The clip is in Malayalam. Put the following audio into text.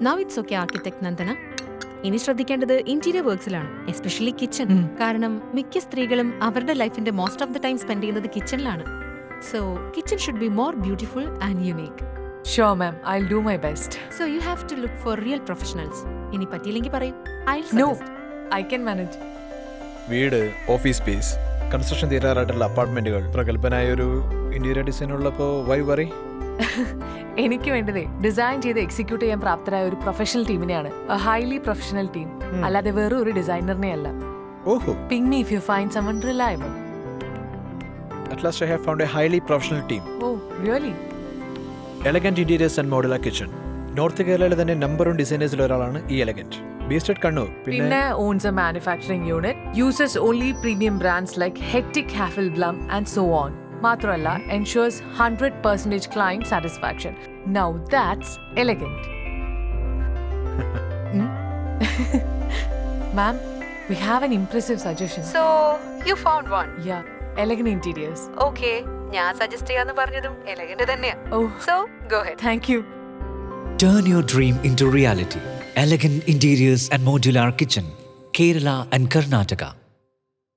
Now it's okay, architect Nandana. ഇനി ശ്രദ്ധിക്കേണ്ടത് ഇന്റീരിയർ വർക്ക്സിലാണ്, എസ്പെഷ്യലി കിച്ചൺ. കാരണം മിക്ക സ്ത്രീകളും അവരുടെ ലൈഫിന്റെ most of the time spend ചെയ്യുന്നത് കിച്ചണിലാണ്. So kitchen should be more beautiful and unique. Sure, ma'am. I'll do my best. So you have to look for real professionals. ഇനി പറ്റിയില്ലെങ്കിൽ പറയൂ. No, I can manage. വീട്, ഓഫീസ് സ്പേസ്, കൺസ്ട്രക്ഷൻ തീരാറായിട്ടുള്ള അപ്പാർട്ട്മെന്റുകൾ, പ്രഗത്ഭനായ ഒരു ഇന്റീരിയർ ഡിസൈൻ ഉള്ളപ്പോൾ വൈ വറി? എനിക്ക് വേണ്ടതേ ഡിസൈൻ ചെയ്ത് എക്സിക്യൂട്ട് ചെയ്യാൻ പ്രാപ്തരായ ഒരു പ്രൊഫഷണൽ ടീമിനെയാണ്. എ ഹൈലി പ്രൊഫഷണൽ ടീം, അല്ലാതെ വേറെ ഒരു ഡിസൈനറിനെ അല്ല. ഓഹോ. Ping me if you find someone reliable. At last I have found a highly professional team. Oh, really? Elegant Interiors and Modular Kitchen. North കേരളയിലെ തന്നെ നമ്പർ 1 ഡിസൈനേഴ്സിൽ ഒരാളാണ് ഈ എലഗന്റ്. Based at Kannur. പിന്നെ owns a manufacturing unit, uses only premium brands like Hectic, Havelblum and so on. മാത്രമല്ല ensures 100% client satisfaction. Now that's elegant. Ma'am, we have an impressive suggestion. So you found one. Yeah, elegant interiors. Okay, ഞാൻ സജസ്റ്റ് ചെയ്യാന്ന് പറഞ്ഞതും എലഗന്റ് തന്നെയാ. Oh, So go ahead. thank you. Turn your dream into reality. Elegant Interiors and Modular Kitchen, Kerala and Karnataka.